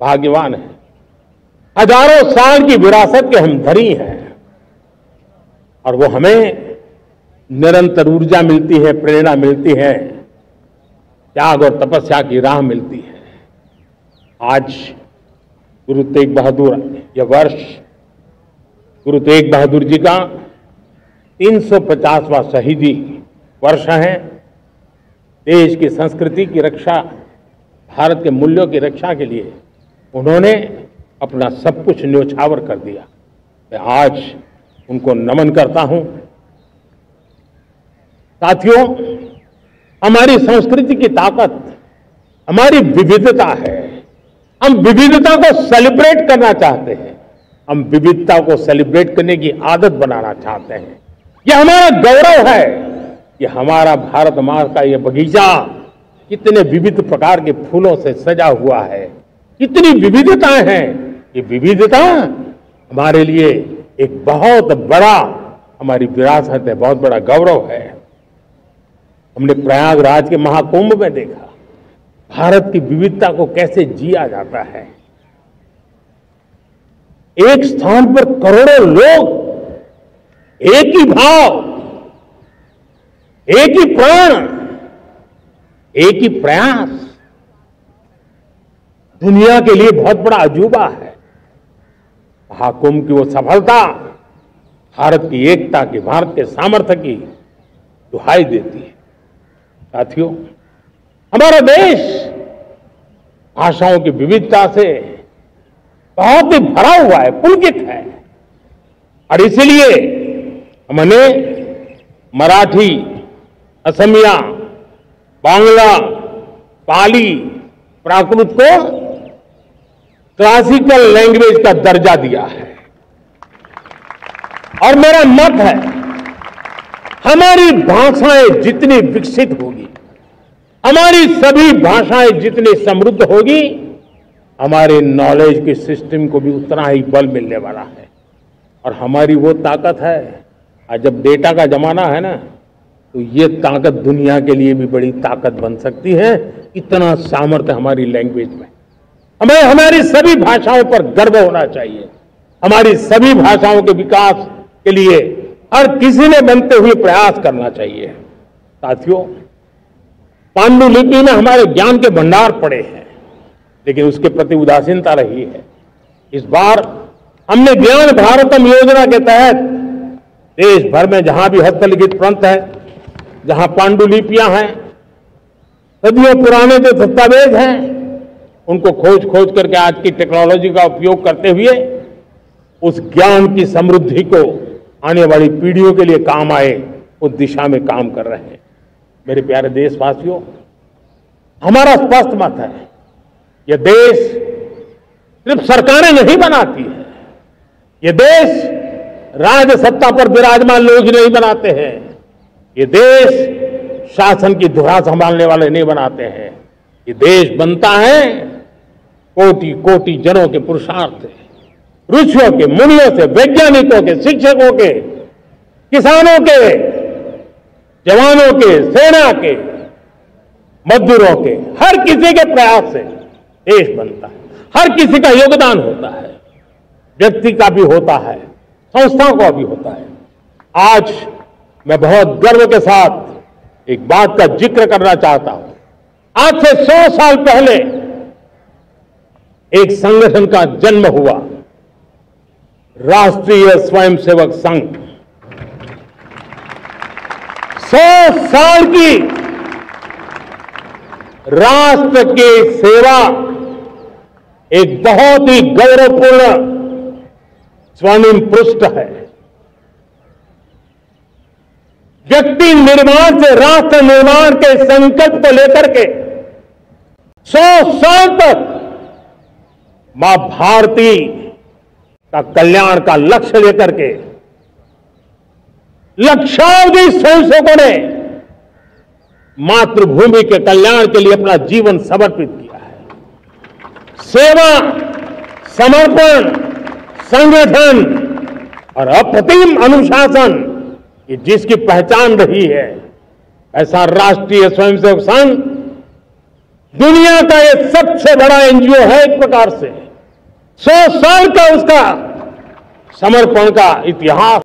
भाग्यवान हैं। हजारों साल की विरासत के हम धनी हैं और वो हमें निरंतर ऊर्जा मिलती है, प्रेरणा मिलती है, त्याग और तपस्या की राह मिलती है। आज गुरु तेग बहादुर, यह वर्ष गुरु तेग बहादुर जी का 350वां शहीदी वर्ष है। देश की संस्कृति की रक्षा, भारत के मूल्यों की रक्षा के लिए उन्होंने अपना सब कुछ न्योछावर कर दिया। मैं आज उनको नमन करता हूं। साथियों, हमारी संस्कृति की ताकत हमारी विविधता है। हम विविधता को सेलिब्रेट करना चाहते हैं, हम विविधता को सेलिब्रेट करने की आदत बनाना चाहते हैं। यह हमारा गौरव है। यह हमारा भारत माँ का यह बगीचा कितने विविध प्रकार के फूलों से सजा हुआ है, कितनी विविधताएं हैं। ये विविधता हमारे लिए एक बहुत बड़ा, हमारी विरासत है, बहुत बड़ा गौरव है। हमने प्रयागराज के महाकुंभ में देखा भारत की विविधता को कैसे जिया जाता है। एक स्थान पर करोड़ों लोग, एक ही भाव, एक ही प्राण, एक ही प्रयास, दुनिया के लिए बहुत बड़ा अजूबा है। महाकुंभ की वो सफलता भारत की एकता की, भारत के सामर्थ्य की दुहाई देती है। साथियों, हमारा देश भाषाओं की विविधता से बहुत ही भरा हुआ है, पुलकित है। और इसलिए हमने मराठी, असमिया, बांग्ला, पाली, प्राकृत को क्लासिकल लैंग्वेज का दर्जा दिया है। और मेरा मत है, हमारी भाषाएं जितनी विकसित होगी, हमारी सभी भाषाएं जितनी समृद्ध होगी, हमारे नॉलेज के सिस्टम को भी उतना ही बल मिलने वाला है। और हमारी वो ताकत है, आज जब डेटा का जमाना है ना, तो ये ताकत दुनिया के लिए भी बड़ी ताकत बन सकती है। इतना सामर्थ्य हमारी लैंग्वेज में। हमें हमारी सभी भाषाओं पर गर्व होना चाहिए। हमारी सभी भाषाओं के विकास के लिए हर किसी ने बनते हुए प्रयास करना चाहिए। साथियों, पांडुलिपि में हमारे ज्ञान के भंडार पड़े हैं, लेकिन उसके प्रति उदासीनता रही है। इस बार हमने ज्ञान भारतम योजना के तहत देश भर में जहां भी हस्तलिखित ग्रंथ है, जहां पांडुलिपियां हैं, सदियों पुराने जो दस्तावेज हैं, उनको खोज खोज करके आज की टेक्नोलॉजी का उपयोग करते हुए उस ज्ञान की समृद्धि को आने वाली पीढ़ियों के लिए काम आए, उस दिशा में काम कर रहे हैं। मेरे प्यारे देशवासियों, हमारा स्पष्ट मत है, यह देश सिर्फ सरकारें नहीं बनाती है, यह देश राज सत्ता पर विराजमान लोग नहीं बनाते हैं, ये देश शासन की धुरा संभालने वाले नहीं बनाते हैं। ये देश बनता है कोटि कोटि जनों के पुरुषार्थ से, ऋषियों के, मुनियों से, वैज्ञानिकों के, शिक्षकों के, किसानों के, जवानों के, सेना के, मजदूरों के, हर किसी के प्रयास से देश बनता है। हर किसी का योगदान होता है, व्यक्ति का भी होता है, संस्थाओं का भी होता है। आज मैं बहुत गर्व के साथ एक बात का जिक्र करना चाहता हूं। आज से 100 साल पहले एक संगठन का जन्म हुआ, राष्ट्रीय स्वयंसेवक संघ। 100 साल की राष्ट्र की सेवा एक बहुत ही गौरवपूर्ण स्वर्णिम पृष्ठ है। व्यक्ति निर्माण से राष्ट्र निर्माण के संकल्प को लेकर के 100 साल तक मां भारती का कल्याण का लक्ष्य लेकर के लक्षावधि स्वयंसेवकों ने मातृभूमि के कल्याण के लिए अपना जीवन समर्पित किया है। सेवा, समर्पण, संगठन और अप्रतिम अनुशासन, ये जिसकी पहचान रही है, ऐसा राष्ट्रीय स्वयंसेवक संघ दुनिया का ये सबसे बड़ा एनजीओ है एक प्रकार से। 100 साल का उसका समर्पण का इतिहास